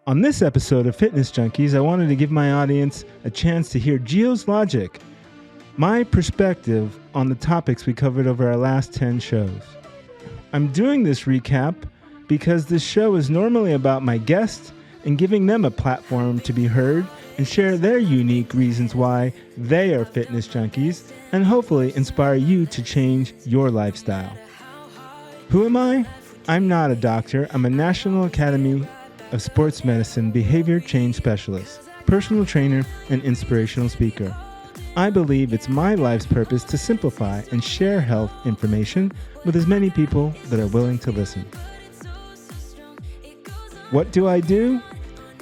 On this episode of Fitness Junkeez, I wanted to give my audience a chance to hear Gio's logic, my perspective on the topics we covered over our last 10 shows. I'm doing this recap because this show is normally about my guests and giving them a platform to be heard and share their unique reasons why they are fitness junkies and hopefully inspire you to change your lifestyle. Who am I? I'm not a doctor. I'm a National Academy of Sports Medicine behavior change specialist, personal trainer, and inspirational speaker. I believe it's my life's purpose to simplify and share health information with as many people that are willing to listen. What do?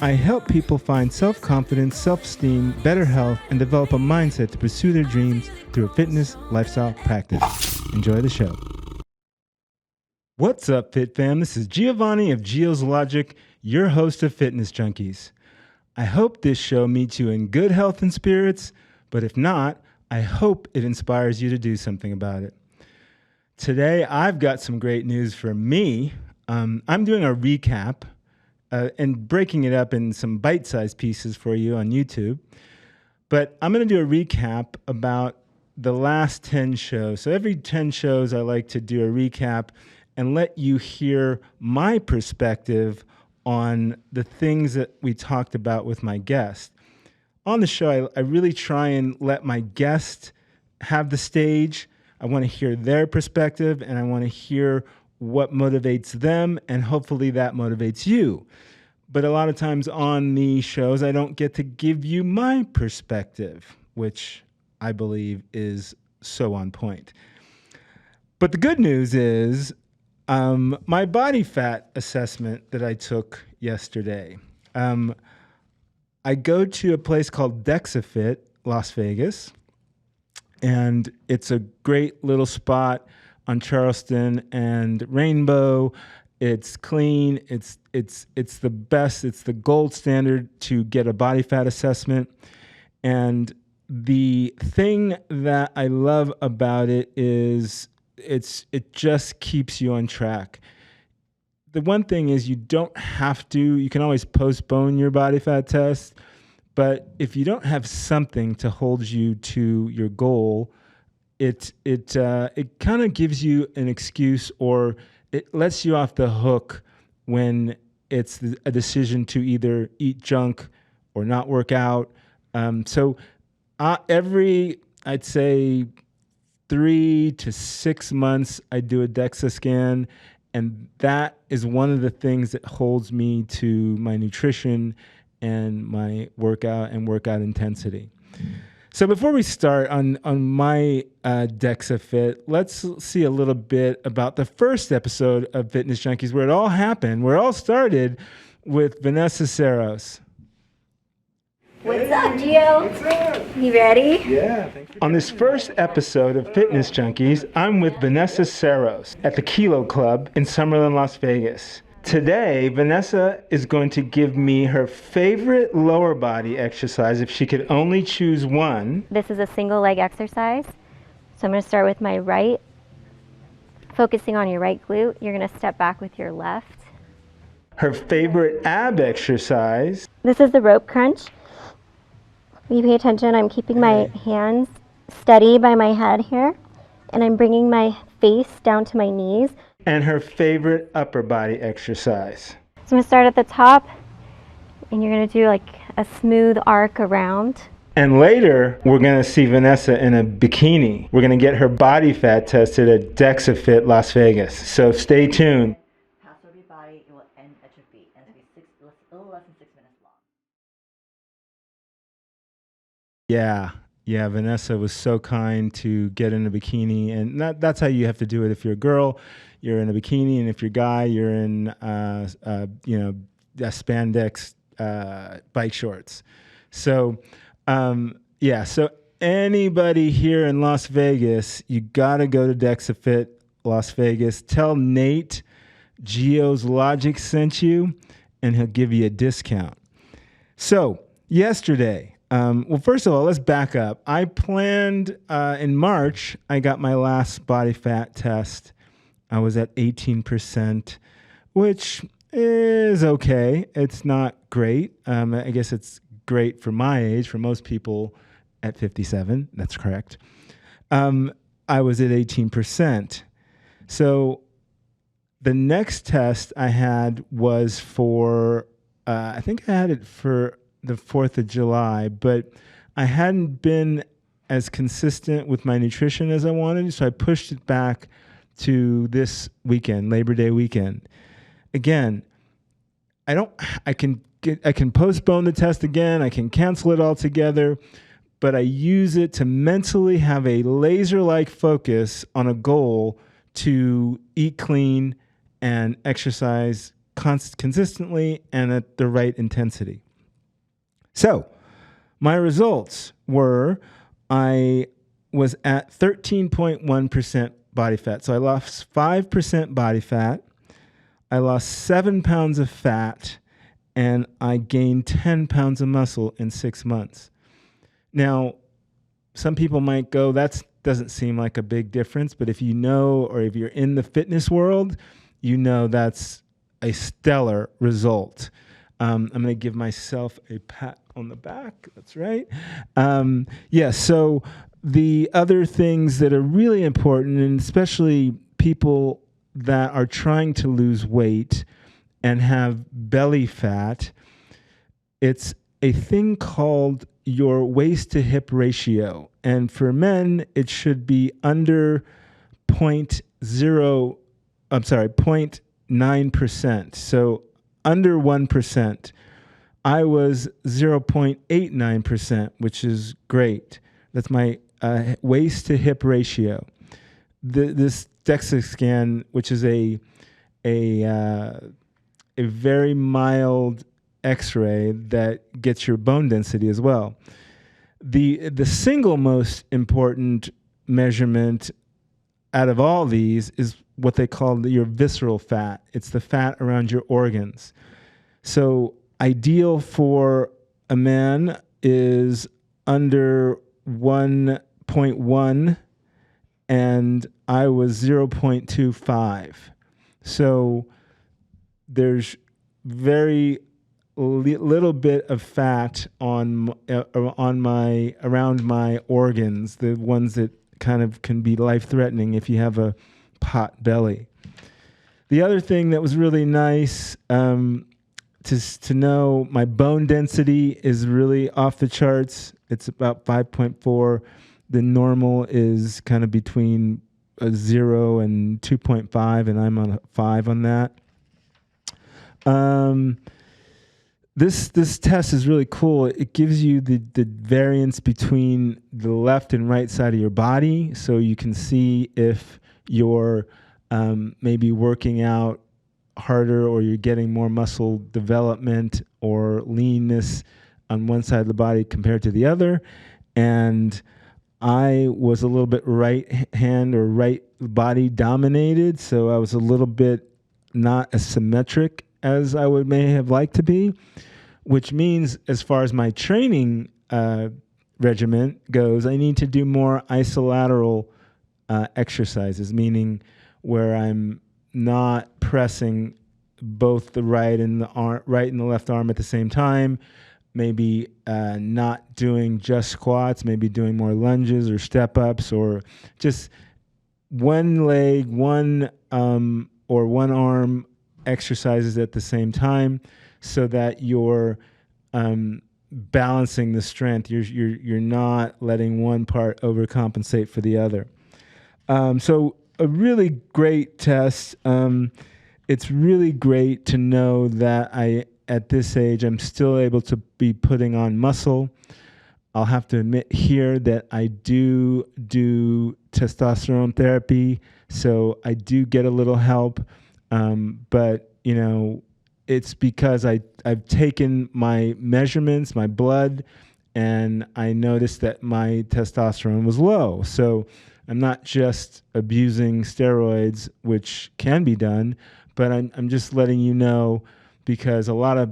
I help people find self-confidence, self-esteem, better health, and develop a mindset to pursue their dreams through a fitness lifestyle practice. Enjoy the show. What's up, Fit Fam? This is Giovanni of Gio's Logic, your host of Fitness Junkeez. I hope this show meets you in good health and spirits, but if not, I hope it inspires you to do something about it. Today, I've got some great news for me. I'm doing a recap and breaking it up in some bite-sized pieces for you on YouTube. But I'm going to do a recap about the last 10 shows. So every 10 shows, I like to do a recap and let you hear my perspective on the things that we talked about with my guest. On the show, I really try and let my guest have the stage. I want to hear their perspective, and I want to hear what motivates them, and hopefully that motivates you. But a lot of times on the shows, I don't get to give you my perspective, which I believe is so on point. But the good news is my body fat assessment that I took yesterday. I go to a place called DexaFit, Las Vegas, and it's a great little spot on Charleston and Rainbow. It's clean. It's the best. It's the gold standard to get a body fat assessment. And the thing that I love about it is it just keeps you on track. The one thing is you can always postpone your body fat test, but if you don't have something to hold you to your goal, it kind of gives you an excuse, or it lets you off the hook when it's a decision to either eat junk or not work out. So I'd say 3 to 6 months, I do a DEXA scan, and that is one of the things that holds me to my nutrition and my workout and workout intensity. So before we start on my DEXA Fit, let's see a little bit about the first episode of Fitness Junkeez, where it all happened, where it all started with Vanessa Saros. What's up, Gio? What's up? You ready? Yeah. On this first episode of Fitness Junkeez, I'm with Vanessa Saros at the Kilo Club in Summerlin, Las Vegas. Today, Vanessa is going to give me her favorite lower body exercise if she could only choose one. This is a single leg exercise. So I'm going to start with my right, focusing on your right glute. You're going to step back with your left. Her favorite ab exercise. This is the rope crunch. You pay attention, I'm keeping my hands steady by my head here, and I'm bringing my face down to my knees. And her favorite upper body exercise. So I'm going to start at the top, and you're going to do like a smooth arc around. And later, we're going to see Vanessa in a bikini. We're going to get her body fat tested at DexaFit Las Vegas. So stay tuned. Pass over your body, it will end at your feet. And it'll be a little less than 6 minutes long. Yeah, Vanessa was so kind to get in a bikini, and that's how you have to do it. If you're a girl, you're in a bikini, and if you're a guy, you're in spandex bike shorts. So so anybody here in Las Vegas, you got to go to DexaFit Las Vegas. Tell Nate Gio's Logic sent you, and he'll give you a discount. So yesterday. Well, first of all, let's back up. I planned in March, I got my last body fat test. I was at 18%, which is okay. It's not great. I guess it's great for my age. For most people at 57, that's correct. I was at 18%. So the next test I had was for, I think I had it for the 4th of July, but I hadn't been as consistent with my nutrition as I wanted. So I pushed it back to this weekend, Labor Day weekend. Again, I can postpone the test again. I can cancel it altogether, but I use it to mentally have a laser-like focus on a goal to eat clean and exercise consistently and at the right intensity. So my results were I was at 13.1% body fat. So I lost 5% body fat. I lost 7 pounds of fat, and I gained 10 pounds of muscle in 6 months. Now, some people might go, that doesn't seem like a big difference, but if you know, or if you're in the fitness world, you know that's a stellar result. I'm going to give myself a pat on the back. That's right. So the other things that are really important, and especially people that are trying to lose weight and have belly fat, it's a thing called your waist to hip ratio. And for men, it should be under 0.9%. So under 1%. I was 0.89%, which is great. That's my waist to hip ratio. This DEXA scan, which is a very mild X-ray that gets your bone density as well. The single most important measurement out of all these is what they call your visceral fat. It's the fat around your organs. So ideal for a man is under 1.1, and I was 0.25. So there's very little bit of fat around my organs, the ones that kind of can be life-threatening if you have a pot belly. The other thing that was really nice to know, my bone density is really off the charts. It's about 5.4. The normal is kind of between 0 and 2.5, and I'm on a 5 on that. This test is really cool. It gives you the variance between the left and right side of your body, so you can see if you're maybe working out harder, or you're getting more muscle development or leanness on one side of the body compared to the other. And I was a little bit right hand or right body dominated, so I was a little bit not as symmetric as I may have liked to be, which means as far as my training regimen goes, I need to do more isolateral exercises, meaning where I'm not pressing both the right and the left arm at the same time, maybe not doing just squats, maybe doing more lunges or step-ups, or just one leg, or one arm exercises at the same time, so that you're balancing the strength. You're not letting one part overcompensate for the other. So a really great test. It's really great to know that at this age, I'm still able to be putting on muscle. I'll have to admit here that I do testosterone therapy, so I do get a little help. But it's because I've taken my measurements, my blood, and I noticed that my testosterone was low. So I'm not just abusing steroids, which can be done, but I'm just letting you know, because a lot of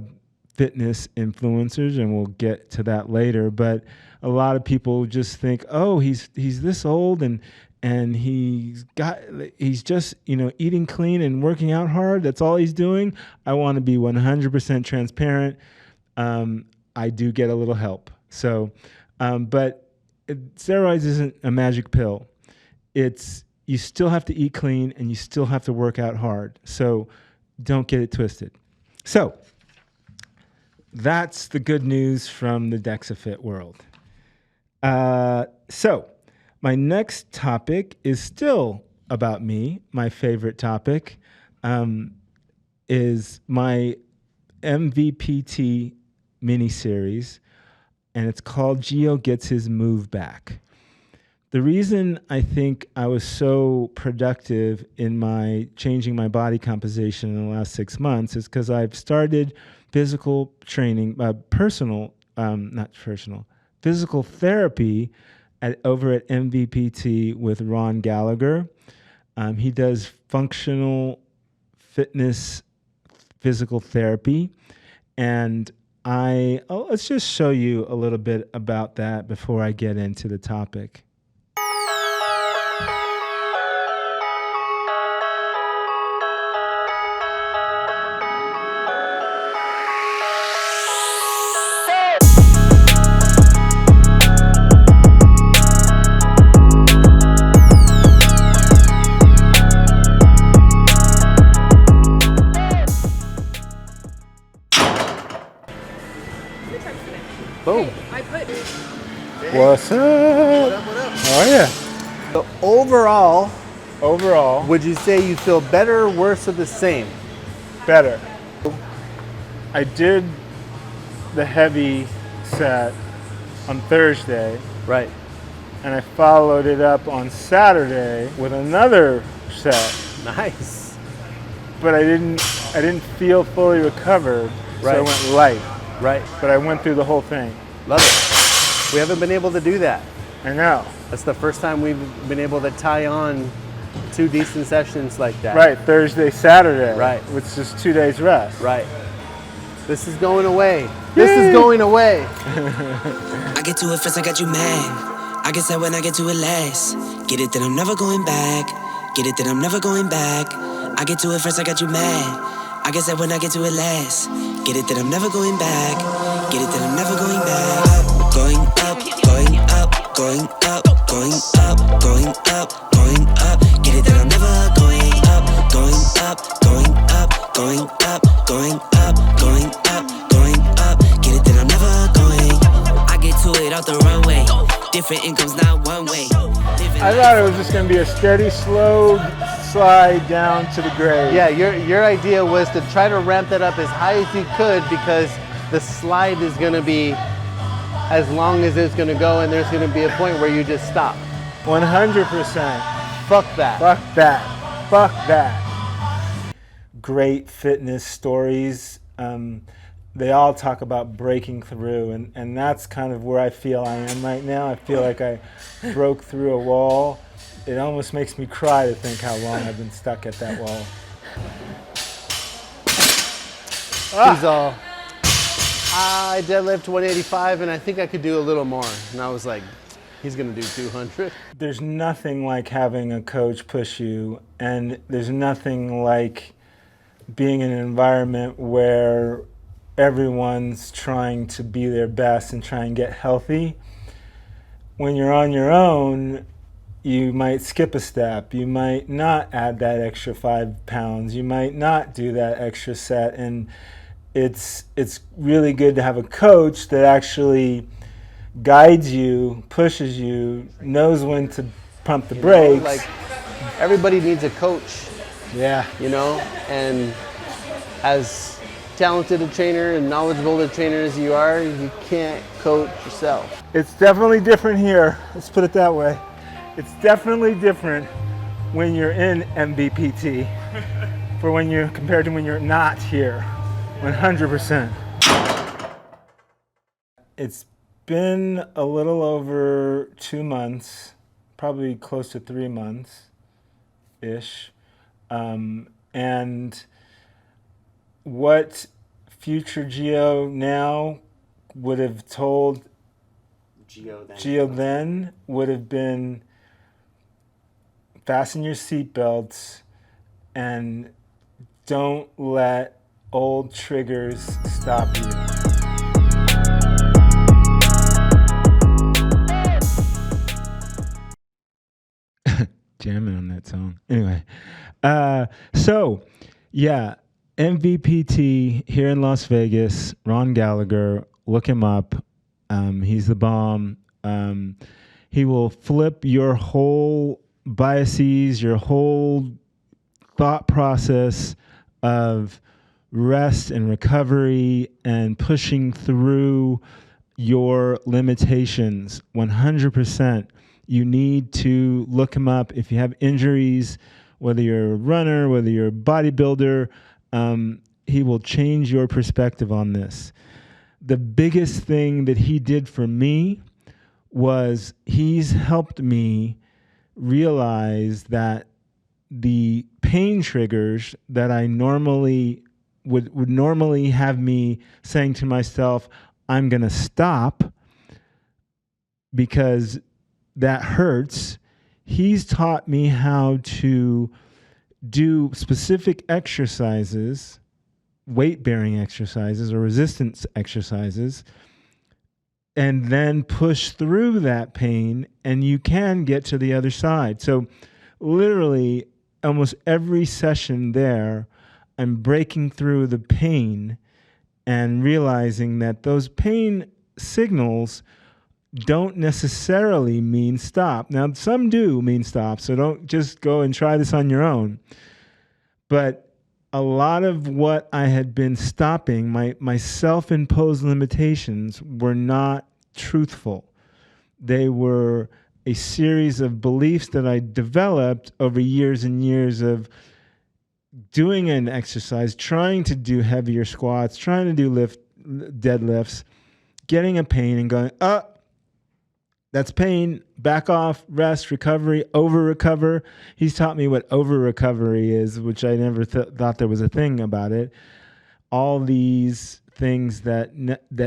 fitness influencers, and we'll get to that later, but a lot of people just think, oh, he's this old, and and he's just, eating clean and working out hard. That's all he's doing. I want to be 100% transparent. I do get a little help. So, but steroids isn't a magic pill. You still have to eat clean and you still have to work out hard. So don't get it twisted. So that's the good news from the DexaFit world. So my next topic is still about me. My favorite topic is my MVPT miniseries, and it's called Gio Gets His Move Back. The reason I think I was so productive in my changing my body composition in the last 6 months is because I've started physical training, physical therapy over at MVPT with Ron Gallagher. He does functional fitness physical therapy, and let's just show you a little bit about that before I get into the topic. Boom. What's up? What up? How are you? So overall, Would you say you feel better, worse, or the same? better. I did the heavy set on Thursday, Right. and I followed it up on Saturday with another set, Nice. but I didn't feel fully recovered, so I Right. went light. Right. But I went through the whole thing. Love it. We haven't been able to do that. I know. That's the first time we've been able to tie on 2 decent sessions like that. Right, Thursday, Saturday. Right. Which is 2 days rest. Right. This is going away. This is going away. I get to it first, I got you mad. I guess that when I get to it last. Get it that I'm never going back. Get it that I'm never going back. I get to it first, I got you mad. I guess that when I get to it last. Get it that I'm never going back. Get it that I'm never going back. Going up, going up, going up, going up, going up, going up. Get it that I'm never going up, going up, going up, going up, going up, going up, going up. Get it that I'm never going. I get to it off the runway. Different incomes, not one way. I thought it was just going to be a steady, slow slide down to the grave. Yeah, your idea was to try to ramp that up as high as you could because the slide is going to be as long as it's going to go, and there's going to be a point where you just stop. 100%. Fuck that. Fuck that. Fuck that. Great fitness stories. They all talk about breaking through, and that's kind of where I feel I am right now. I feel like I broke through a wall. It almost makes me cry to think how long I've been stuck at that wall. He's all, I deadlift 185 and I think I could do a little more. And I was like, he's gonna do 200. There's nothing like having a coach push you, and there's nothing like being in an environment where everyone's trying to be their best and try and get healthy. When you're on your own, you might skip a step. You might not add that extra 5 pounds. You might not do that extra set. And it's really good to have a coach that actually guides you, pushes you, knows when to pump the brakes. Like, everybody needs a coach, Yeah. and as talented a trainer and knowledgeable a trainer as you are, you can't coach yourself. It's definitely different here. Let's put it that way. It's definitely different when you're in MVPT compared to when you're not here. 100%. It's been a little over 2 months, probably close to 3 months-ish. And what future Gio now would have told Gio then would have been fasten your seatbelts and don't let old triggers stop you. Jamming on that song. Anyway, MVPT here in Las Vegas, Ron Gallagher, look him up. He's the bomb. He will flip your whole biases, your whole thought process of rest and recovery and pushing through your limitations 100%. You need to look him up. If you have injuries, whether you're a runner, whether you're a bodybuilder, he will change your perspective on this. The biggest thing that he did for me was he's helped me realize that the pain triggers that I normally would normally have me saying to myself, I'm going to stop because that hurts. He's taught me how to do specific exercises, weight-bearing exercises or resistance exercises, and then push through that pain, and you can get to the other side. So literally, almost every session there, I'm breaking through the pain and realizing that those pain signals don't necessarily mean stop. Now, some do mean stop, so don't just go and try this on your own. But a lot of what I had been stopping, my self-imposed limitations, were not truthful. They were a series of beliefs that I developed over years and years of doing an exercise, trying to do heavier squats, trying to do deadlifts, getting a pain and going, that's pain, back off, rest, recovery, over-recover. He's taught me what over-recovery is, which I never thought there was a thing about it. All these things that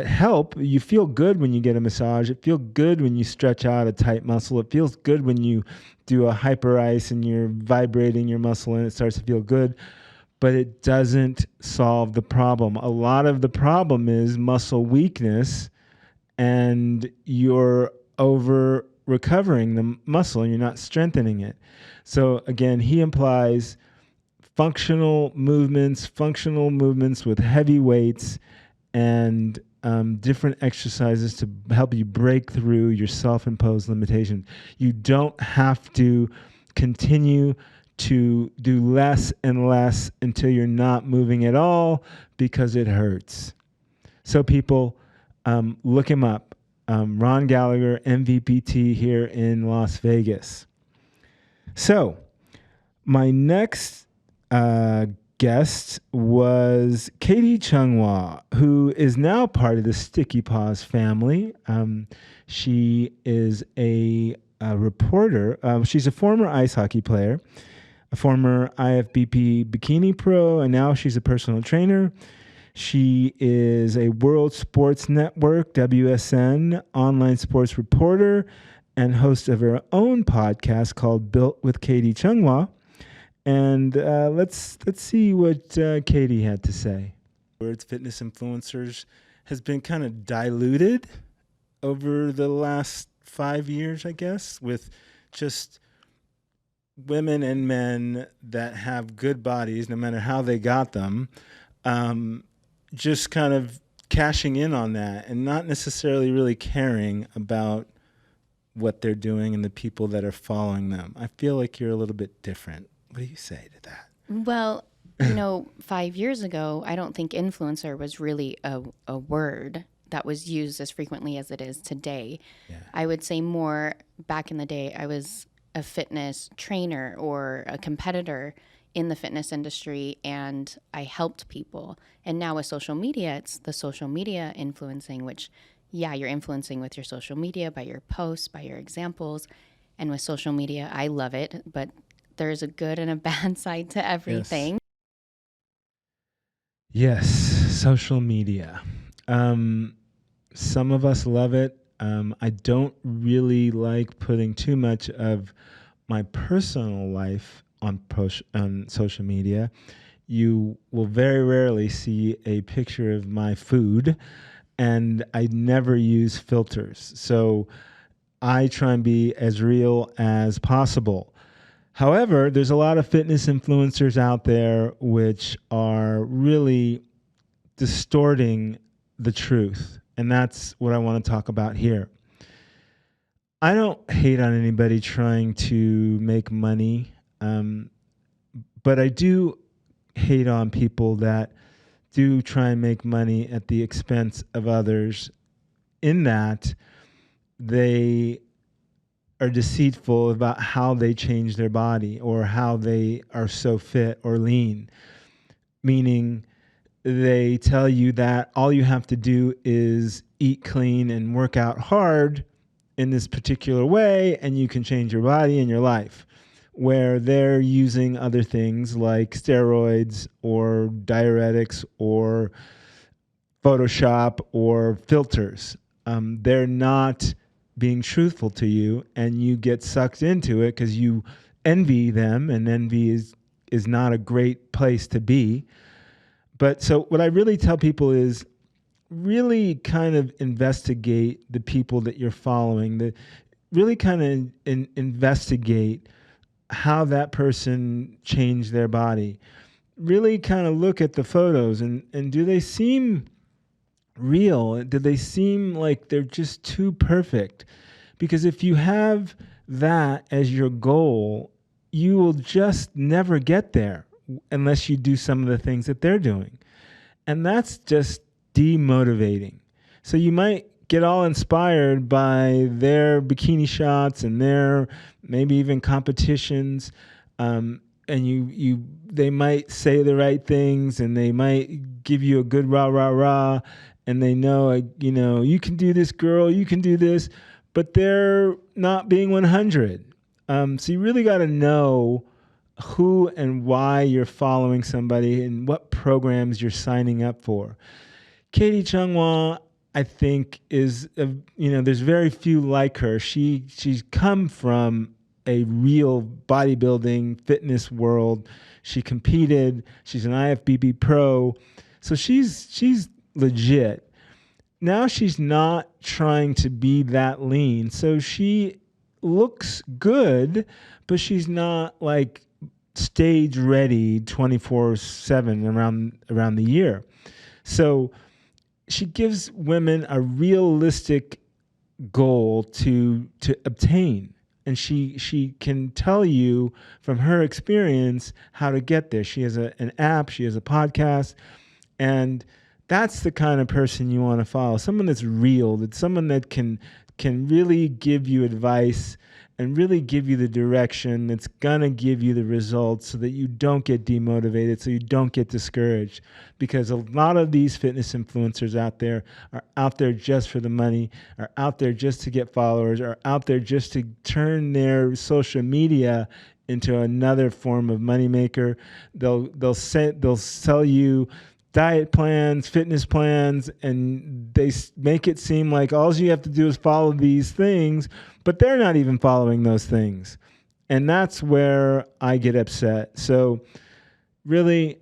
help. You feel good when you get a massage. It feels good when you stretch out a tight muscle. It feels good when you do a hyper ice and you're vibrating your muscle and it starts to feel good. But it doesn't solve the problem. A lot of the problem is muscle weakness, and you're over recovering the muscle and you're not strengthening it. So again, he implies functional movements with heavy weights and different exercises to help you break through your self-imposed limitation. You don't have to continue to do less and less until you're not moving at all because it hurts. So people, look him up. Ron Gallagher, MVPT here in Las Vegas. So my next guest was Katie Chunghwa, who is now part of the Sticky Paws family. She is a reporter. She's a former ice hockey player, a former IFBB bikini pro, and now she's a personal trainer. She is a World Sports Network, WSN, online sports reporter and host of her own podcast called Built with Katie Chunghwa. And let's see what Katie had to say. Words fitness influencers has been kind of diluted over the last 5 years, I guess, with just women and men that have good bodies, no matter how they got them, just kind of cashing in on that and not necessarily really caring about what they're doing and the people that are following them. I feel like you're a little bit different. What do you say to that? Well, 5 years ago, I don't think influencer was really a word that was used as frequently as it is today. Yeah. I would say more back in the day, I was a fitness trainer or a competitor in the fitness industry, and I helped people. And now with social media, it's the social media influencing, which, yeah, you're influencing with your social media, by your posts, by your examples. And with social media, I love it, but there's a good and a bad side to everything. Yes, social media. Some of us love it. I don't really like putting too much of my personal life on social media, you will very rarely see a picture of my food, and I never use filters. So I try and be as real as possible. However, there's a lot of fitness influencers out there which are really distorting the truth. And that's what I want to talk about here. I don't hate on anybody trying to make money, but I do hate on people that do try and make money at the expense of others, in that they are deceitful about how they change their body or how they are so fit or lean. Meaning they tell you that all you have to do is eat clean and work out hard in this particular way and you can change your body and your life. Where they're using other things like steroids or diuretics or Photoshop or filters. They're not being truthful to you, and you get sucked into it because you envy them, and envy is not a great place to be. But so what I really tell people is really kind of investigate the people that you're following, really kind of investigate how that person changed their body. Really kind of look at the photos and do they seem real? Do they seem like they're just too perfect? Because if you have that as your goal, you will just never get there unless you do some of the things that they're doing. And that's just demotivating. So you might get all inspired by their bikini shots and their maybe even competitions, and they might say the right things and they might give you a good rah rah rah, and they know you can do this, girl, you can do this, but they're not being 100. So you really got to know who and why you're following somebody and what programs you're signing up for. Katie Chungwa, I think, is there's very few like her. She's come from a real bodybuilding fitness world. She competed. She's an IFBB pro, so she's legit. Now she's not trying to be that lean, so she looks good, but she's not like stage ready 24/7 around the year. So she gives women a realistic goal to obtain. And she can tell you from her experience how to get there. She has an app, she has a podcast, and that's the kind of person you want to follow. Someone that's real, that's someone that can really give you advice and really give you the direction that's going to give you the results so that you don't get demotivated, so you don't get discouraged. Because a lot of these fitness influencers out there are out there just for the money, are out there just to get followers, are out there just to turn their social media into another form of moneymaker. They'll sell you diet plans, fitness plans, and they make it seem like all you have to do is follow these things, but they're not even following those things. And that's where I get upset. So really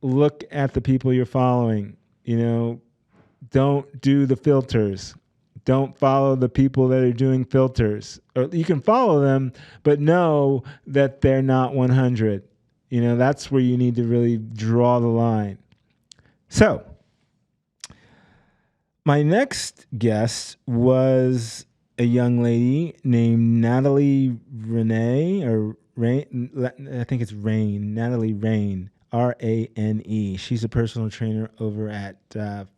look at the people you're following. Don't do the filters. Don't follow the people that are doing filters. Or you can follow them, but know that they're not 100. That's where you need to really draw the line. So, my next guest was a young lady named Natalie Renee, or Rain, I think it's Rain, Natalie Rain, Rane. She's a personal trainer over at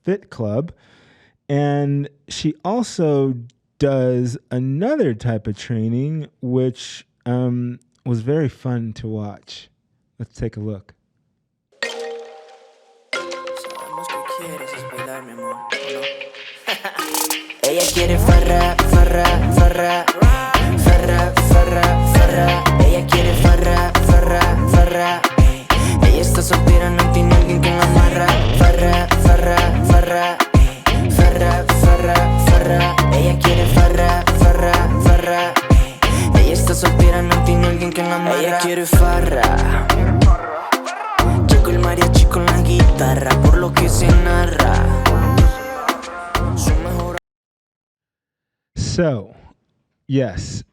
Fit Club. And she also does another type of training, which was very fun to watch. Let's take a look. Ella quiere farra, farra, farra, farra, farra, farra. Ella quiere farra, farra, farra. Ella está soltera, no tiene alguien que la amarra. Farra, farra, farra, farra, farra, farra. Ella quiere farra, farra, farra. Ella está soltera, no tiene quiere farra. Checo el mariachi con la guitarra, por lo que se narra. Su mejor. So, yes,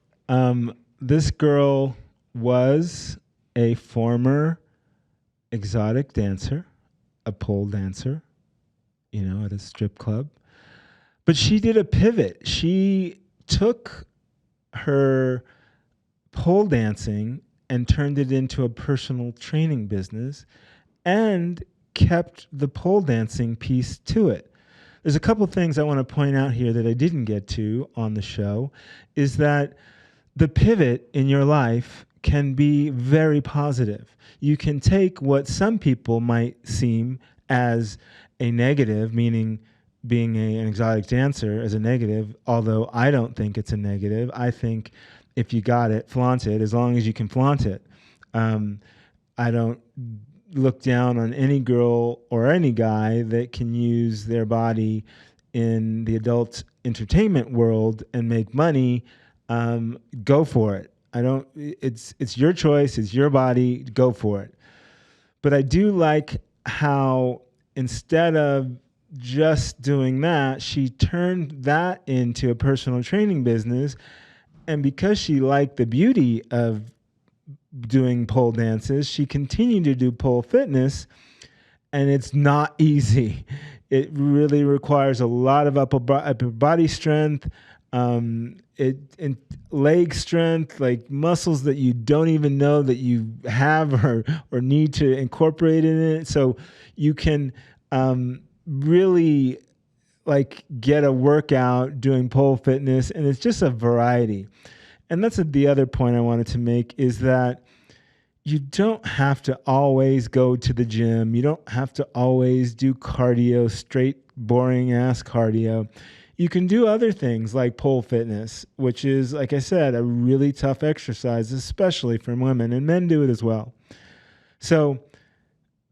this girl was a former exotic dancer, a pole dancer, at a strip club. But she did a pivot. She took her pole dancing and turned it into a personal training business and kept the pole dancing piece to it. There's a couple things I want to point out here that I didn't get to on the show, is that the pivot in your life can be very positive. You can take what some people might seem as a negative, meaning being an exotic dancer, as a negative, although I don't think it's a negative. I think if you got it, flaunt it, as long as you can flaunt it. I don't look down on any girl or any guy that can use their body in the adult entertainment world and make money. Go for it. It's your choice. It's your body. Go for it. But I do like how instead of just doing that, she turned that into a personal training business. And because she liked the beauty of doing pole dances, she continued to do pole fitness, and it's not easy. It really requires a lot of upper body strength, and leg strength, like muscles that you don't even know that you have or need to incorporate in it. So you can really like get a workout doing pole fitness, and it's just a variety. And that's the other point I wanted to make, is that you don't have to always go to the gym. You don't have to always do cardio, straight, boring ass cardio. You can do other things like pole fitness, which is, like I said, a really tough exercise, especially for women, and men do it as well. So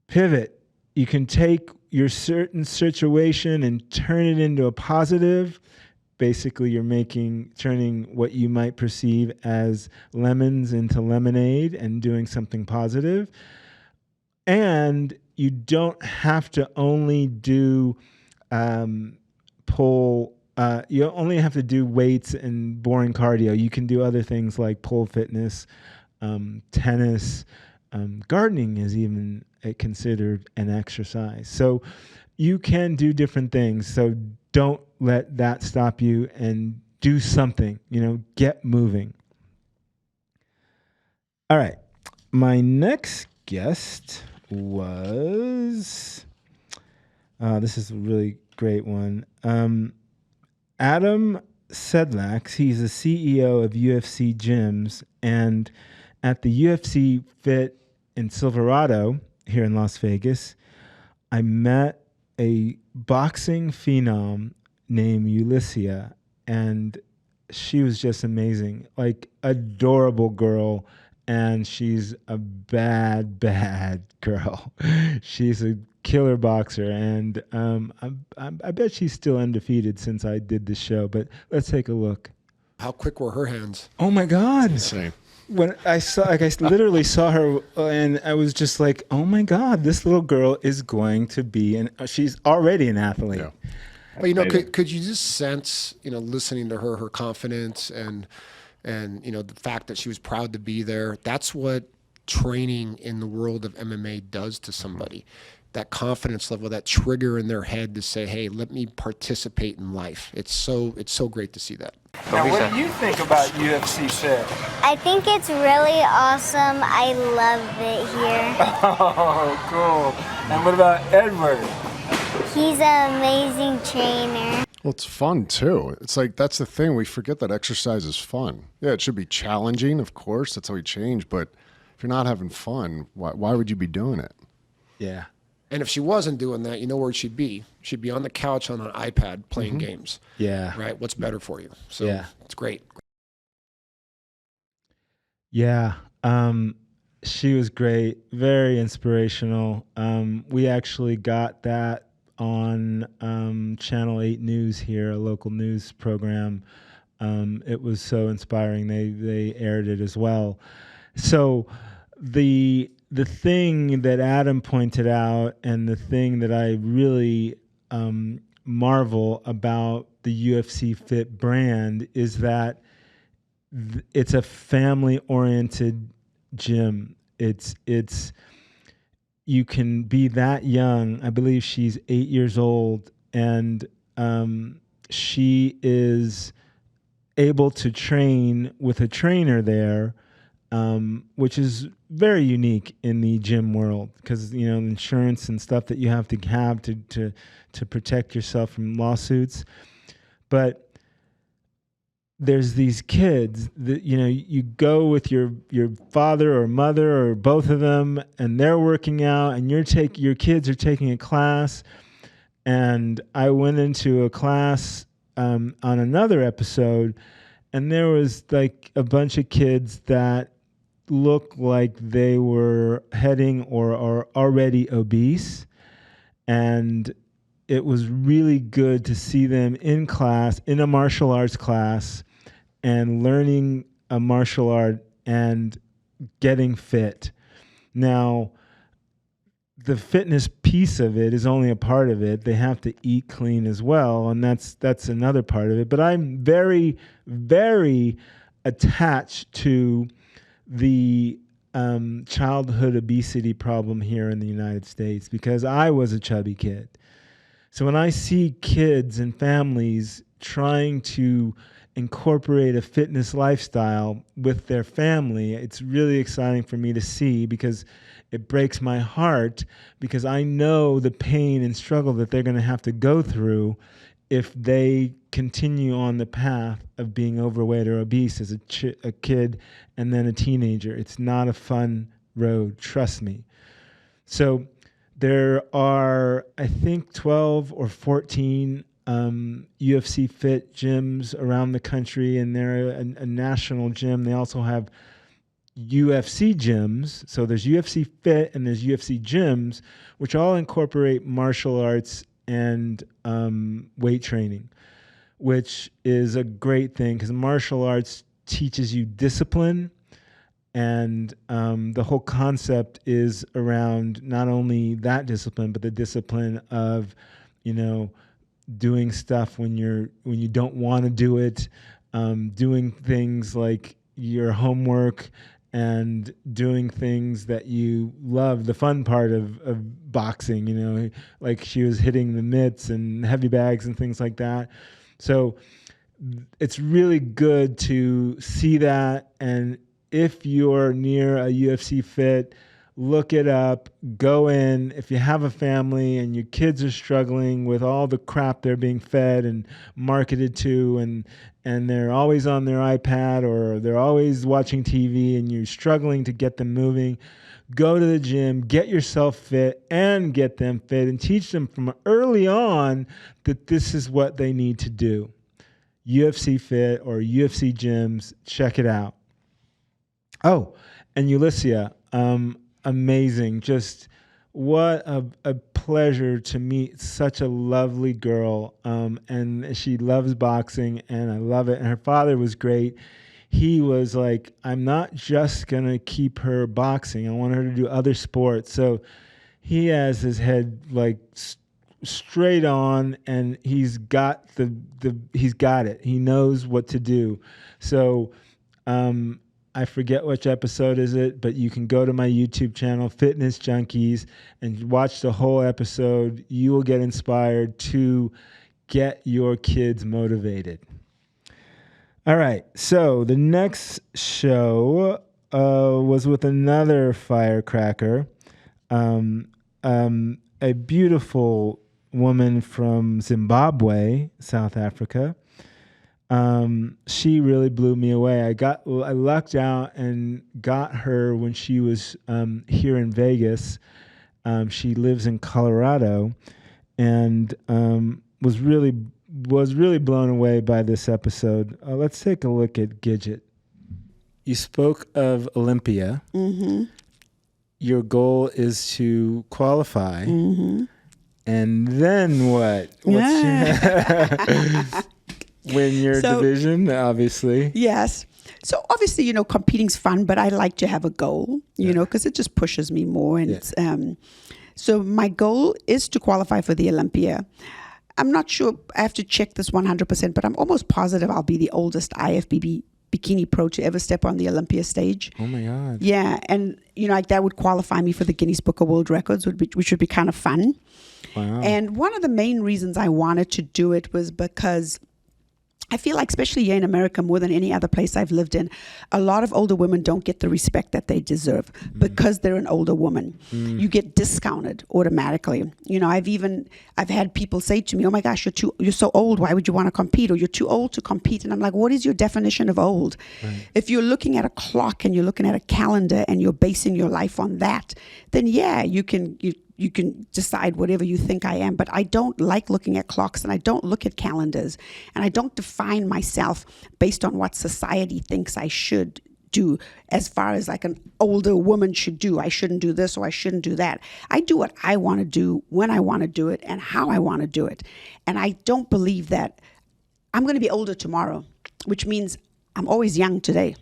pivot. You can take your certain situation and turn it into a positive. Basically, you're turning what you might perceive as lemons into lemonade and doing something positive. And you don't have to only do you only have to do weights and boring cardio. You can do other things like pole fitness, tennis, gardening is even considered an exercise. So you can do different things. So don't let that stop you, and do something, get moving. All right. My next guest was, this is a really great one. Adam Sedlaks. He's the CEO of UFC Gyms, and at the UFC Fit in Silverado here in Las Vegas, I met a boxing phenom named Ulyssia, and she was just amazing, like adorable girl, and she's a bad girl. She's a killer boxer, and I bet she's still undefeated since I did this show, but let's take a look. How quick were her hands? Oh my God. Insane. When I literally saw her, and I was just like, oh my God, this little girl is going to be, she's already an athlete. Yeah. But could you just sense, listening to her confidence and the fact that she was proud to be there? That's what training in the world of MMA does to somebody. That confidence level, that trigger in their head to say, hey, let me participate in life. It's so great to see that. Now, what do you think about UFC Fit? I think it's really awesome. I love it here. Oh, cool. And what about Edward? He's an amazing trainer. Well, it's fun too. It's like, that's the thing. We forget that exercise is fun. Yeah, it should be challenging, of course. That's how we change. But if you're not having fun, why would you be doing it? Yeah. And if she wasn't doing that, you know where she'd be? She'd be on the couch on an iPad playing games. Yeah. Right? What's better for you? So yeah. It's great. Yeah. She was great. Very inspirational. We actually got that on Channel 8 News here, a local news program. It was so inspiring. They aired it as well. So the thing that Adam pointed out, and the thing that I really marvel about the UFC Fit brand, is that it's a family-oriented gym. It's you can be that young. I believe she's 8 years old, and she is able to train with a trainer there, which is very unique in the gym world, because insurance and stuff that you have to protect yourself from lawsuits. But there's these kids that you go with your father or mother or both of them, and they're working out, and your kids are taking a class. And I went into a class on another episode, and there was like a bunch of kids that looked like they were heading or are already obese, and it was really good to see them in class, in a martial arts class, and learning a martial art and getting fit. Now, the fitness piece of it is only a part of it. They have to eat clean as well, and that's another part of it. But I'm very, very attached to the childhood obesity problem here in the United States, because I was a chubby kid. So when I see kids and families trying to incorporate a fitness lifestyle with their family, it's really exciting for me to see, because it breaks my heart, because I know the pain and struggle that they're going to have to go through if they continue on the path of being overweight or obese as a kid and then a teenager. It's not a fun road, trust me. So there are, I think, 12 or 14 UFC Fit gyms around the country, and they're a national gym. They also have UFC gyms. So there's UFC Fit and there's UFC gyms, which all incorporate martial arts and weight training, which is a great thing, because martial arts teaches you discipline. And the whole concept is around not only that discipline, but the discipline of, doing stuff when you don't want to do it, doing things like your homework, and doing things that you love. The fun part of boxing, like she was hitting the mitts and heavy bags and things like that. So it's really good to see that. And if you're near a UFC Fit, look it up, go in. If you have a family and your kids are struggling with all the crap they're being fed and marketed to, and they're always on their iPad or they're always watching TV, and you're struggling to get them moving, go to the gym, get yourself fit and get them fit, and teach them from early on that this is what they need to do. UFC Fit or UFC gyms, check it out. Oh, and Ulyssia, amazing. Just what a pleasure to meet such a lovely girl. And she loves boxing, and I love it. And her father was great. He was like, I'm not just going to keep her boxing. I want her to do other sports. So he has his head like straight on, and he's got he's got it. He knows what to do. So, I forget which episode is it, but you can go to my YouTube channel, Fitness Junkeez, and watch the whole episode. You will get inspired to get your kids motivated. All right, so the next show was with another firecracker, a beautiful woman from Zimbabwe, South Africa. She really blew me away. I lucked out and got her when she was here in Vegas. She lives in Colorado, and was really blown away by this episode. Let's take a look at Gidget. You spoke of Olympia. Mm-hmm. Your goal is to qualify. Mm-hmm. And then what? Win your division, obviously. Yes. So obviously, competing's fun, but I like to have a goal, because it just pushes me more. And it's, so my goal is to qualify for the Olympia. I'm not sure, I have to check this 100%, but I'm almost positive I'll be the oldest IFBB bikini pro to ever step on the Olympia stage. Oh my God. Yeah. And, like that would qualify me for the Guinness Book of World Records, which would be kind of fun. Wow. And one of the main reasons I wanted to do it was because I feel like, especially here in America, more than any other place I've lived in, a lot of older women don't get the respect that they deserve because they're an older woman. You get discounted automatically. I've had people say to me, "Oh my gosh, you're so old. Why would you want to compete?" Or "You're too old to compete." And I'm like, what is your definition of old? Right. If you're looking at a clock and you're looking at a calendar and you're basing your life on that, then yeah, you can decide whatever you think I am, but I don't like looking at clocks, and I don't look at calendars, and I don't define myself based on what society thinks I should do as far as like an older woman should do. I shouldn't do this or I shouldn't do that. I do what I want to do when I want to do it and how I want to do it. And I don't believe that I'm going to be older tomorrow, which means I'm always young today.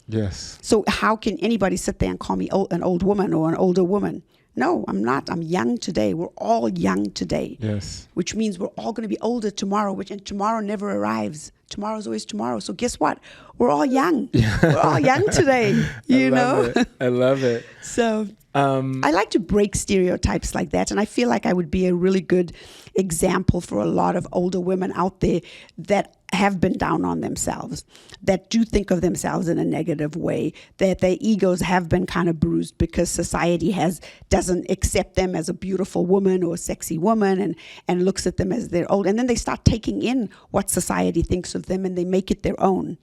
Yes. So how can anybody sit there and call me an old woman or an older woman? No, I'm not. I'm young today. We're all young today. Yes. Which means we're all going to be older tomorrow, and tomorrow never arrives. Tomorrow's always tomorrow. So guess what? We're all young. We're all young today, I love it. So I like to break stereotypes like that. And I feel like I would be a really good example for a lot of older women out there that have been down on themselves, that do think of themselves in a negative way, that their egos have been kind of bruised because society doesn't accept them as a beautiful woman or a sexy woman and looks at them as they're old. And then they start taking in what society thinks of them and they make it their own.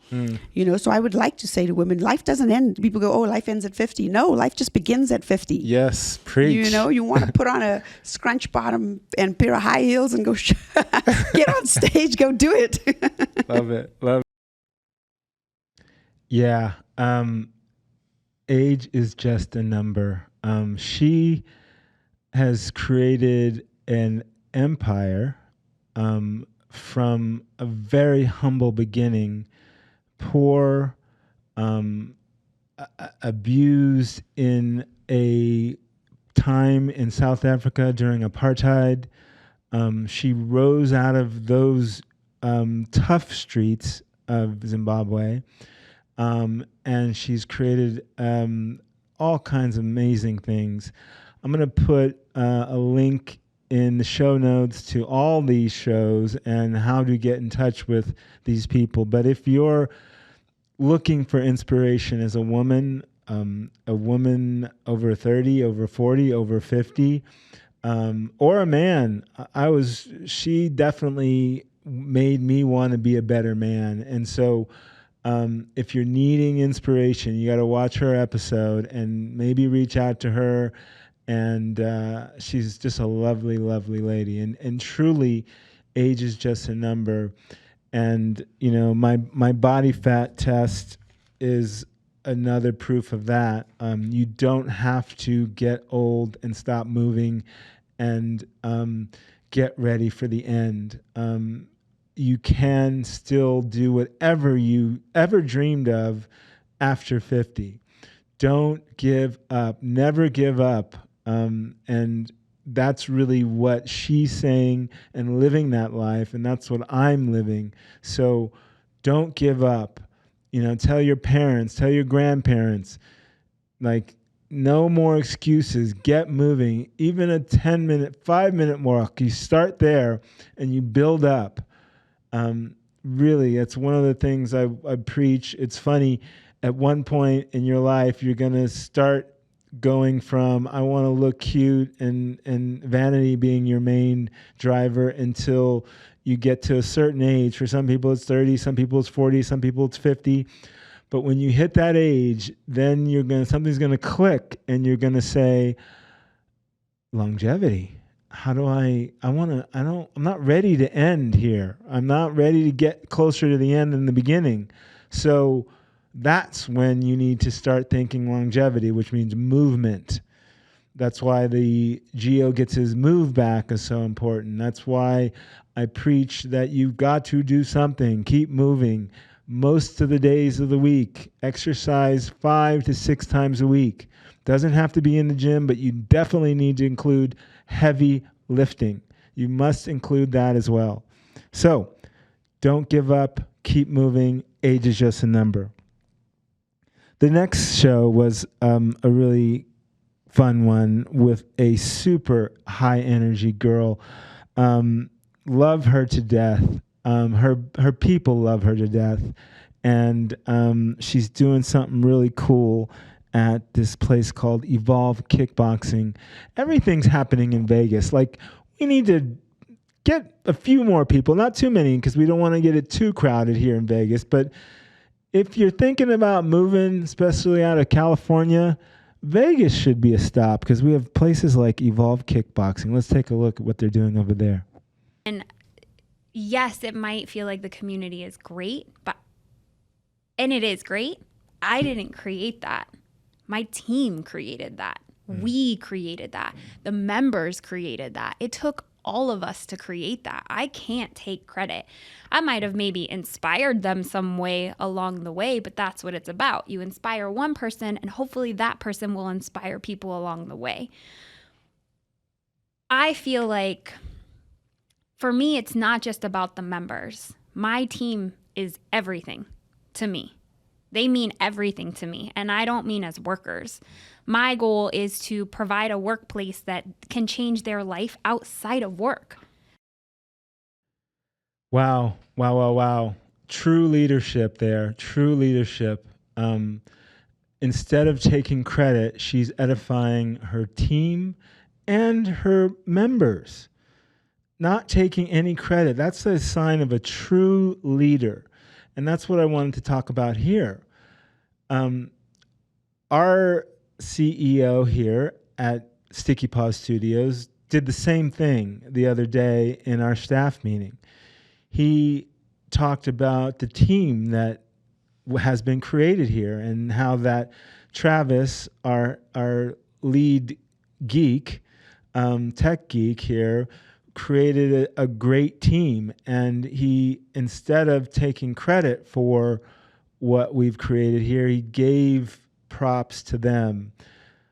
So I would like to say to women, life doesn't end. People go, "Oh, life ends at 50. No, life just begins at 50. Yes, preach. You want to put on a scrunch bottom and a pair of high heels and go get on stage, go do it. Love it. Yeah. Age is just a number. She has created an empire from a very humble beginning, poor, abused in a time in South Africa during apartheid. She rose out of those tough streets of Zimbabwe, and she's created all kinds of amazing things. I'm going to put a link in the show notes to all these shows and how to get in touch with these people. But if you're looking for inspiration as a woman over 30, over 40, over 50, or a man, she definitely made me want to be a better man. And so if you're needing inspiration, you got to watch her episode and maybe reach out to her. And she's just a lovely, lovely lady. And truly, age is just a number. And, my body fat test is another proof of that. You don't have to get old and stop moving and get ready for the end. You can still do whatever you ever dreamed of after 50. Don't give up. Never give up. And that's really what she's saying and living that life. And that's what I'm living. So don't give up. Tell your parents, tell your grandparents, no more excuses. Get moving. Even a 10-minute, 5-minute walk, you start there and you build up. Really, it's one of the things I preach. It's funny, at one point in your life, you're going to start going from I want to look cute and vanity being your main driver until you get to a certain age. For some people it's 30, some people it's 40, some people it's 50. But when you hit that age, then something's going to click and you're going to say, longevity. I'm not ready to end here. I'm not ready to get closer to the end than the beginning. So that's when you need to start thinking longevity, which means movement. That's why the Geo gets his move back is so important. That's why I preach that you've got to do something. Keep moving. most of the days of the week. Exercise 5 to 6 times a week. Doesn't have to be in the gym, but you definitely need to include heavy lifting. You must include that as well. So don't give up. Keep moving. Age is just a number. The next show was a really fun one with a super high energy girl. Love her to death. Her people love her to death. And she's doing something really cool at this place called Evolve Kickboxing. Everything's happening in Vegas. Like, we need to get a few more people, not too many, because we don't want to get it too crowded here in Vegas. But if you're thinking about moving, especially out of California, Vegas should be a stop, because we have places like Evolve Kickboxing. Let's take a look at what they're doing over there. And yes, it might feel like the community is great, and it is great. I didn't create that. My team created that. We created that. The members created that. It took all of us to create that. I can't take credit. I might have maybe inspired them some way along the way, but that's what it's about. You inspire one person, and hopefully that person will inspire people along the way. I feel like, for me, it's not just about the members. My team is everything to me. They mean everything to me, and I don't mean as workers. My goal is to provide a workplace that can change their life outside of work. Wow. True leadership there. True leadership. Instead of taking credit, she's edifying her team and her members. Not taking any credit. That's a sign of a true leader. And that's what I wanted to talk about here. Our CEO here at Sticky Paw Studios did the same thing the other day in our staff meeting. He talked about the team that has been created here and how that Travis, our lead geek, tech geek here, created a great team. And he, instead of taking credit for what we've created here, he gave props to them.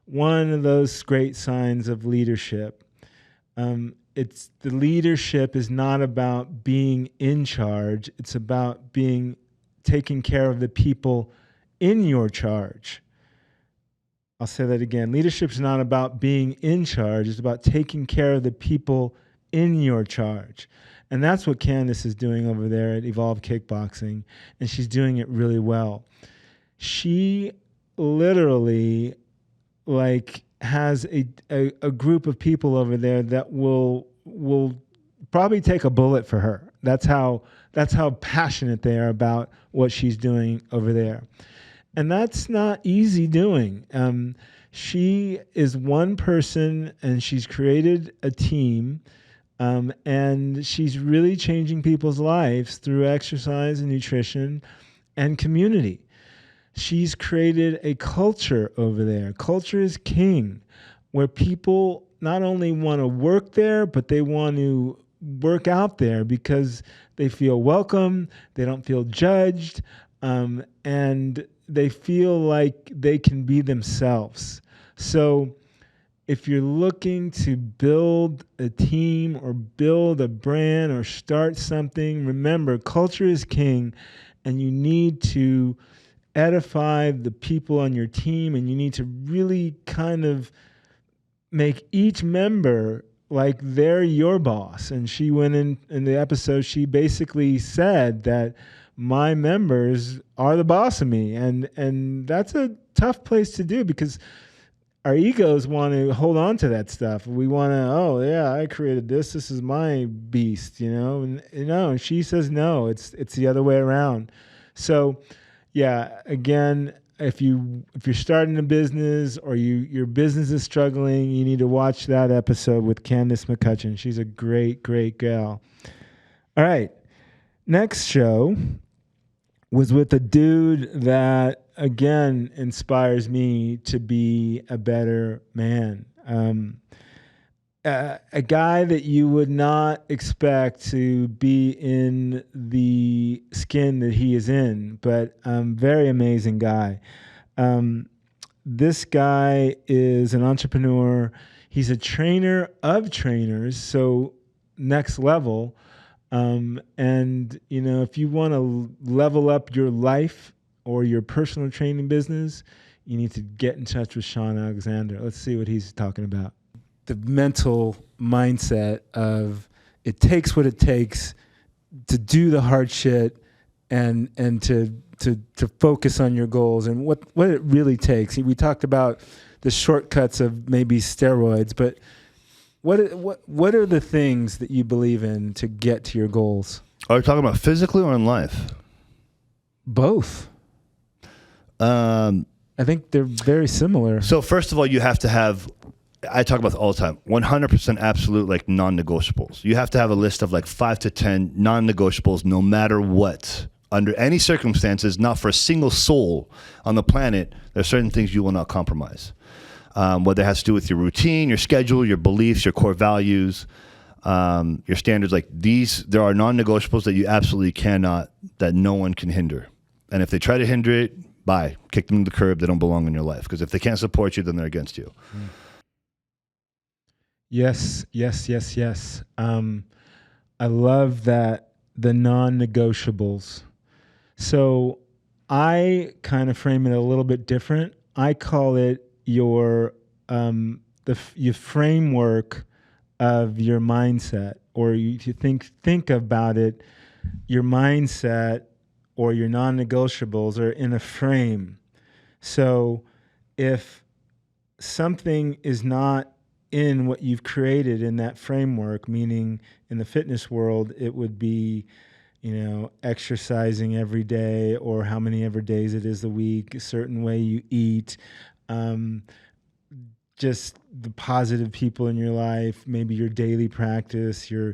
One of those great signs of leadership. It's the leadership is not about being in charge. It's about taking care of the people in your charge. I'll say that again. Leadership is not about being in charge. It's about taking care of the people in your charge. And that's what Candace is doing over there at Evolve Kickboxing. And she's doing it really well. She literally has a group of people over there that will probably take a bullet for her. That's how passionate they are about what she's doing over there. And that's not easy doing. She is one person, and she's created a team, and she's really changing people's lives through exercise and nutrition and community. She's created a culture over there. Culture is king, where people not only want to work there, but they want to work out there because they feel welcome, they don't feel judged, and they feel like they can be themselves. So if you're looking to build a team or build a brand or start something, remember, culture is king, and you need to edify the people on your team, and you need to really kind of make each member like they're your boss. And she went in the episode, she basically said that my members are the boss of me. And that's a tough place to do, because our egos want to hold on to that stuff. We want to, oh yeah, I created this. This is my beast, And she says no. It's the other way around. So, yeah, again, if you're starting a business or your business is struggling, you need to watch that episode with Candace McCutcheon. She's a great, great gal. All right, next show was with a dude that, again, inspires me to be a better man. A guy that you would not expect to be in the the skin that he is in, but very amazing guy. This guy is an entrepreneur. He's a trainer of trainers, so next level. And, you know, if you want to level up your life or your personal training business, you need to get in touch with Sean Alexander. Let's see what he's talking about. The mental mindset of it takes what it takes to do the hard shit and to focus on your goals and what it really takes. We talked about the shortcuts of maybe steroids, but what are the things that you believe in to get to your goals? Are you talking about physically or in life? Both. I think they're very similar. So first of all, you have to have, I talk about this all the time, 100% absolute like non-negotiables. You have to have a list of like 5 to 10 non-negotiables no matter what. Under any circumstances, not for a single soul on the planet, there are certain things you will not compromise. Whether it has to do with your routine, your schedule, your beliefs, your core values, your standards, like these, there are non-negotiables that you absolutely cannot, that no one can hinder. And if they try to hinder it, bye, kick them to the curb. They don't belong in your life. Because if they can't support you, then they're against you. Yes, yes, yes, yes. I love that, the non-negotiables. So I kind of frame it a little bit different. I call it your framework of your mindset, or you think about it, your mindset or your non-negotiables are in a frame. So if something is not in what you've created in that framework, meaning in the fitness world, it would be, you know, exercising every day or how many ever days it is a week, a certain way you eat, just the positive people in your life, maybe your daily practice, your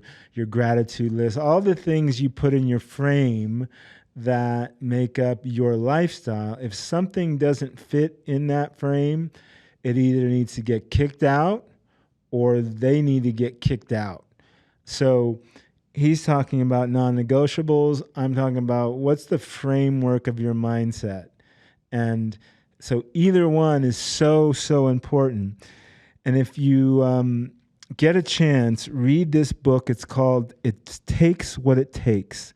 gratitude list, all the things you put in your frame that make up your lifestyle. If something doesn't fit in that frame, it either needs to get kicked out or they need to get kicked out. So he's talking about non-negotiables. I'm talking about what's the framework of your mindset. And so either one is so, so important. And if you get a chance, read this book. It's called It Takes What It Takes.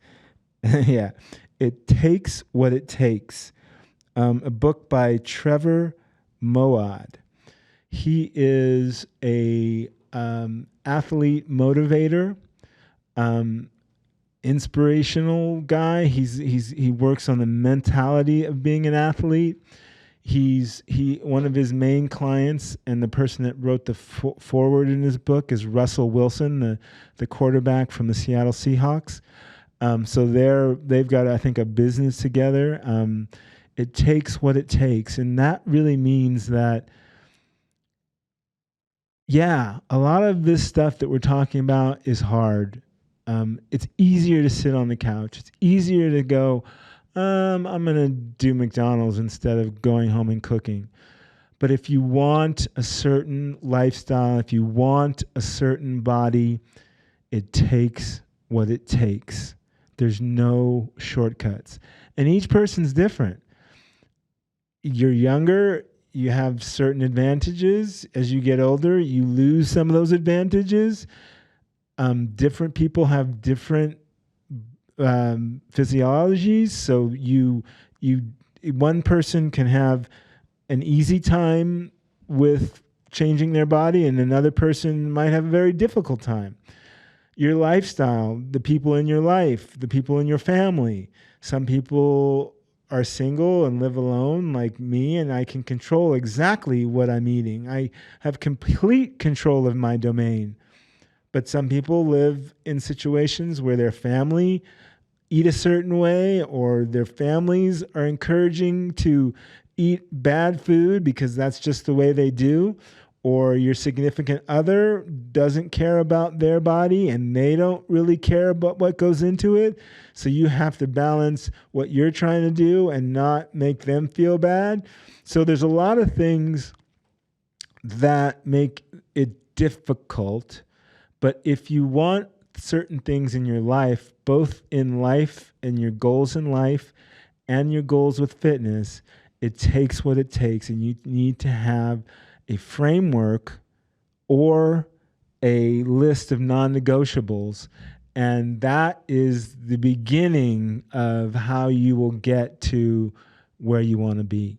Yeah, It Takes What It Takes. A book by Trevor Moawad. He is a athlete motivator, inspirational guy. He works on the mentality of being an athlete. One of his main clients and the person that wrote the foreword in his book is Russell Wilson, the quarterback from the Seattle Seahawks. So they've got, I think, a business together. It takes what it takes, and that really means that, yeah, a lot of this stuff that we're talking about is hard. It's easier to sit on the couch. It's easier to go, I'm going to do McDonald's instead of going home and cooking. But if you want a certain lifestyle, if you want a certain body, it takes what it takes. There's no shortcuts. And each person's different. You're younger, you have certain advantages. As you get older, you lose some of those advantages. Different people have different physiologies. So one person can have an easy time with changing their body, and another person might have a very difficult time. Your lifestyle, the people in your life, the people in your family. Some people are single and live alone like me, and I can control exactly what I'm eating. I have complete control of my domain. But some people live in situations where their family eat a certain way, or their families are encouraging to eat bad food because that's just the way they do, or your significant other doesn't care about their body and they don't really care about what goes into it. So you have to balance what you're trying to do and not make them feel bad. So there's a lot of things that make it difficult. But if you want certain things in your life, both in life and your goals in life and your goals with fitness, it takes what it takes, and you need to have a framework or a list of non-negotiables, and that is the beginning of how you will get to where you want to be.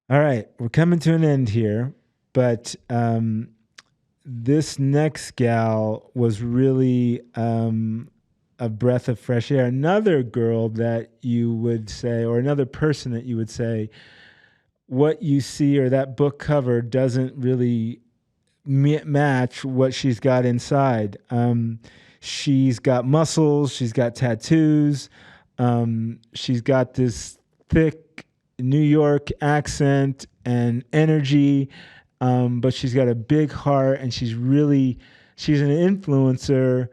All right, we're coming to an end here, but this next gal was really a breath of fresh air. Another girl that you would say, or another person that you would say, what you see or that book cover doesn't really match what she's got inside. She's got muscles, she's got tattoos, she's got this thick New York accent and energy, but she's got a big heart, and she's an influencer,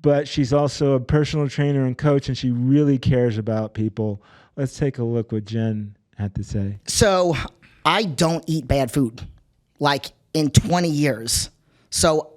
but she's also a personal trainer and coach, and she really cares about people. Let's take a look what Jen had to say. So I don't eat bad food, like in 20 years. So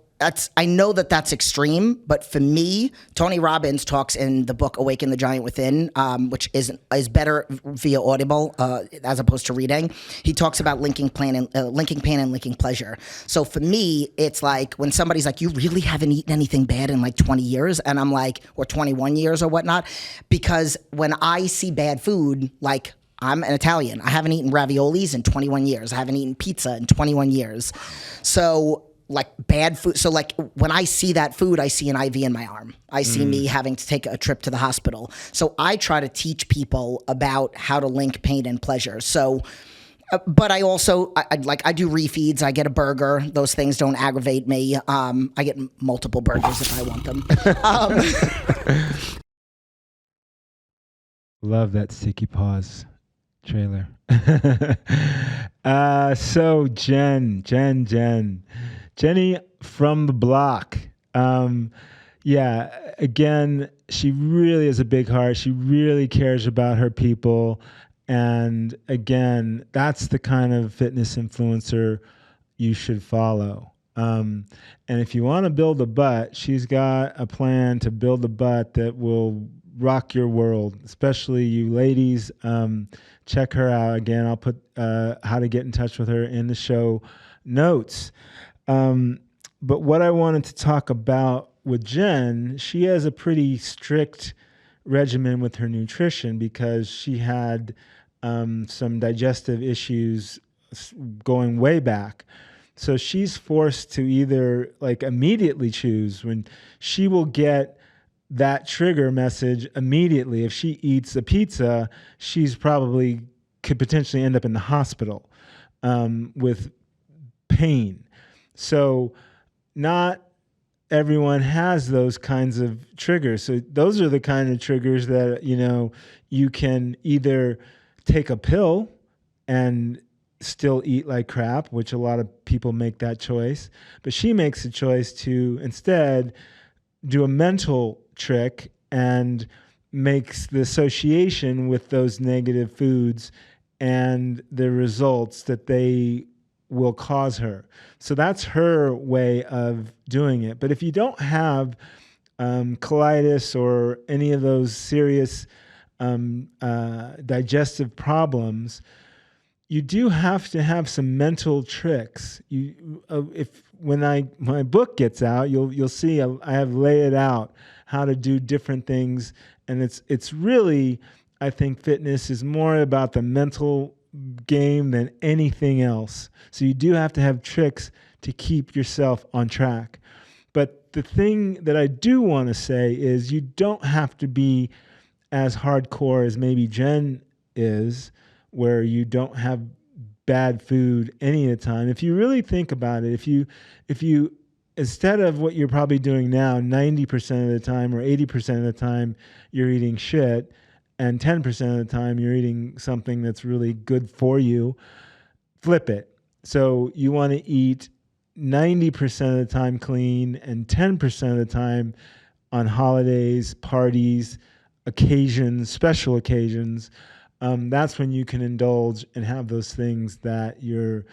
I know that that's extreme, but for me, Tony Robbins talks in the book Awaken the Giant Within, which is better via Audible as opposed to reading. He talks about linking pain and linking pleasure. So for me, it's like when somebody's like, "You really haven't eaten anything bad in like 20 years," and I'm like, or 21 years or whatnot, because when I see bad food, like, I'm an Italian. I haven't eaten raviolis in 21 years. I haven't eaten pizza in 21 years. So like bad food. So like when I see that food, I see an IV in my arm. I see me having to take a trip to the hospital. So I try to teach people about how to link pain and pleasure. So, but I also, I do refeeds. I get a burger. Those things don't aggravate me. I get multiple burgers if I want them. Love that sticky paws trailer. So Jenny from the block. Again, she really has a big heart. She really cares about her people. And again, that's the kind of fitness influencer you should follow. And if you want to build a butt, she's got a plan to build a butt that will rock your world, especially you ladies. Check her out. Again, I'll put how to get in touch with her in the show notes. But what I wanted to talk about with Jen, she has a pretty strict regimen with her nutrition because she had some digestive issues going way back. So she's forced to either like immediately choose when she will get that trigger message immediately. If she eats a pizza, she's probably could potentially end up in the hospital with pain. So not everyone has those kinds of triggers. So those are the kind of triggers that, you can either take a pill and still eat like crap, which a lot of people make that choice. But she makes a choice to instead do a mental trick and makes the association with those negative foods and the results that they will cause her. So that's her way of doing it. But if you don't have colitis or any of those serious digestive problems, you do have to have some mental tricks. When my book gets out, you'll see I have laid out how to do different things, and it's really, I think fitness is more about the mental game than anything else. So you do have to have tricks to keep yourself on track. But the thing that I do want to say is you don't have to be as hardcore as maybe Jen is, where you don't have bad food any of the time. If you really think about it, if you instead of what you're probably doing now, 90% of the time or 80% of the time you're eating shit, and 10% of the time you're eating something that's really good for you, flip it. So you want to eat 90% of the time clean and 10% of the time on holidays, parties, occasions, special occasions. That's when you can indulge and have those things that you're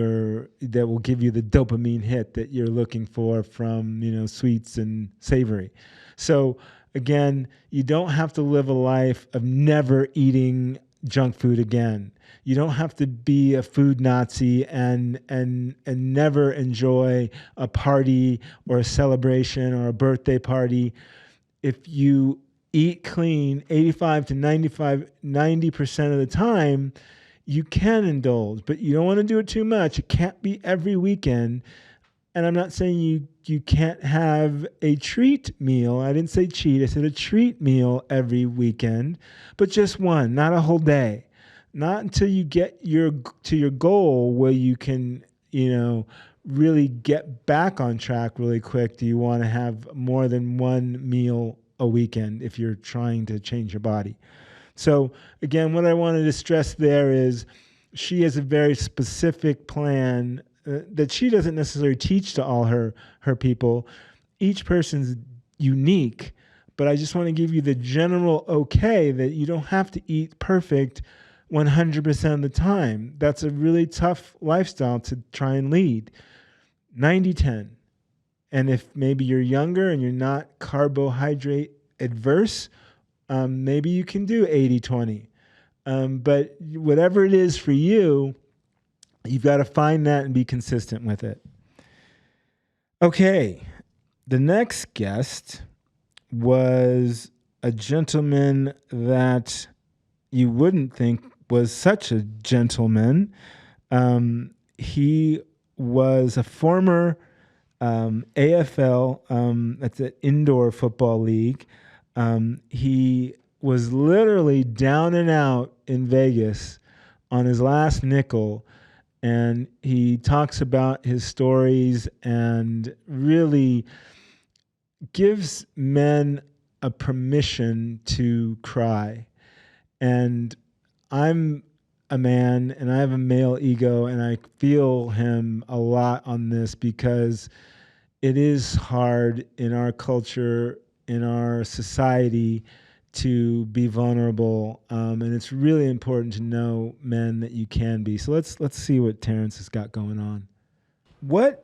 that will give you the dopamine hit that you're looking for from, sweets and savory. So again, you don't have to live a life of never eating junk food again. You don't have to be a food Nazi and never enjoy a party or a celebration or a birthday party. If you eat clean 85 to 90% of the time, you can indulge, but you don't want to do it too much. It can't be every weekend. And I'm not saying you can't have a treat meal. I didn't say cheat. I said a treat meal every weekend, but just one, not a whole day. Not until you get to your goal where you can, really get back on track really quick. Do you want to have more than one meal a weekend if you're trying to change your body? So again, what I wanted to stress there is she has a very specific plan that she doesn't necessarily teach to all her people. Each person's unique, but I just want to give you the general okay that you don't have to eat perfect 100% of the time. That's a really tough lifestyle to try and lead. 90-10. And if maybe you're younger and you're not carbohydrate adverse, maybe you can do 80-20. But whatever it is for you, you've got to find that and be consistent with it. Okay. The next guest was a gentleman that you wouldn't think was such a gentleman. He was a former AFL, that's an indoor football league. He was literally down and out in Vegas on his last nickel, and he talks about his stories and really gives men a permission to cry. And I'm a man and I have a male ego, and I feel him a lot on this because it is hard in our culture, in our society, to be vulnerable, and it's really important to know, men, that you can be. So let's see what Terrence has got going on. What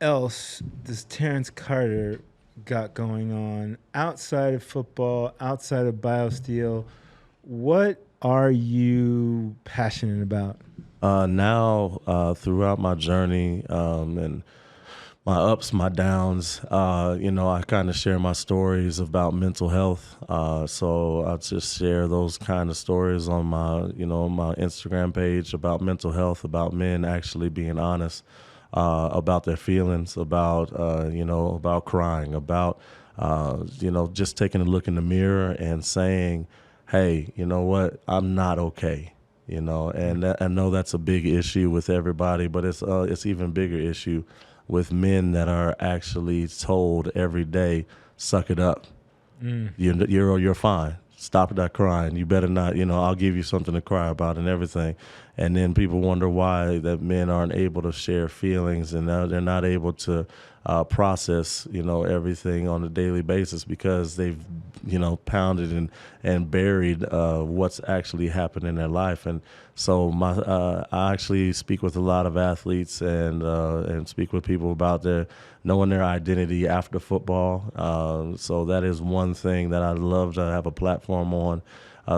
else does Terrence Carter got going on outside of football, outside of BioSteel? What are you passionate about? Now, throughout my journey and my ups, my downs, I kind of share my stories about mental health. So I just share those kind of stories on my Instagram page about mental health, about men actually being honest about their feelings, about crying, about, just taking a look in the mirror and saying, hey, you know what, I'm not okay. And I know that's a big issue with everybody, but it's even bigger issue with men that are actually told every day, suck it up. You're fine. Stop that crying. You better not, I'll give you something to cry about and everything. And then people wonder why that men aren't able to share feelings and they're not able to process, everything on a daily basis because they've, pounded and buried what's actually happened in their life. And so I actually speak with a lot of athletes and speak with people about knowing their identity after football. So that is one thing that I'd love to have a platform on,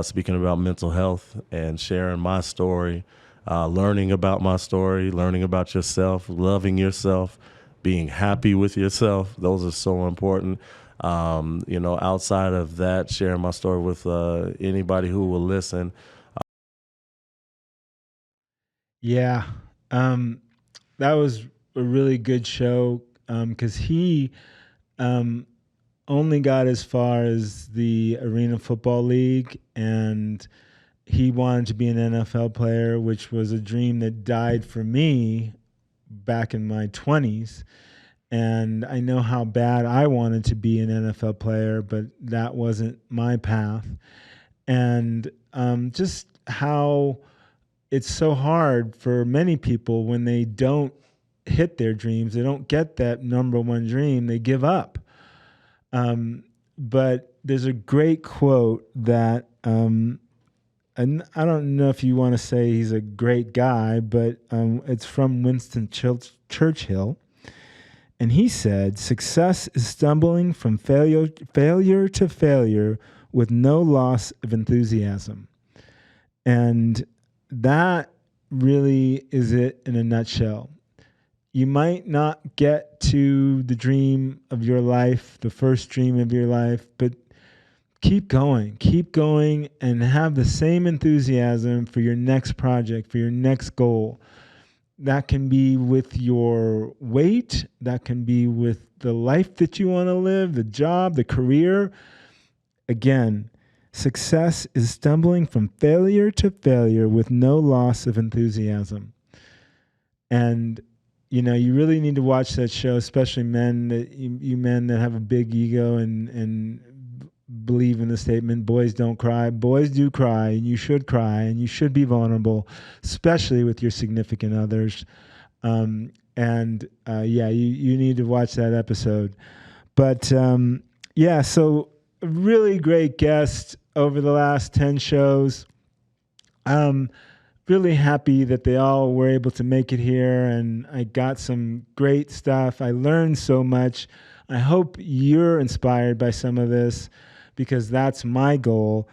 speaking about mental health and sharing my story, learning about my story, learning about yourself, loving yourself, being happy with yourself. Those are so important. Outside of that, sharing my story with anybody who will listen. Yeah. That was a really good show because he only got as far as the Arena Football League, and he wanted to be an NFL player, which was a dream that died for me back in my 20s. And I know how bad I wanted to be an NFL player, but that wasn't my path. And just how it's so hard for many people when they don't hit their dreams, they don't get that number one dream, they give up. But there's a great quote that and I don't know if you want to say he's a great guy, but it's from Winston Churchill. And he said, success is stumbling from failure to failure with no loss of enthusiasm. And that really is it in a nutshell. You might not get to the dream of your life, the first dream of your life, but keep going, and have the same enthusiasm for your next project, for your next goal. That can be with your weight, that can be with the life that you want to live, the job, the career. Again, success is stumbling from failure to failure with no loss of enthusiasm. And you really need to watch that show, especially men, you men that have a big ego and believe in the statement, boys don't cry. Boys do cry, and you should cry, and you should be vulnerable, especially with your significant others. You need to watch that episode. But so a really great guest over the last 10 shows. Really happy that they all were able to make it here, and I got some great stuff. I learned so much. I hope you're inspired by some of this, because that's my goal.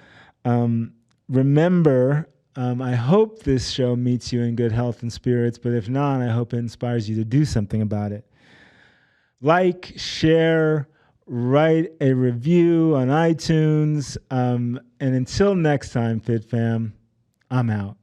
Remember, I hope this show meets you in good health and spirits, but if not, I hope it inspires you to do something about it. Like, share, write a review on iTunes, and until next time, Fit Fam, I'm out.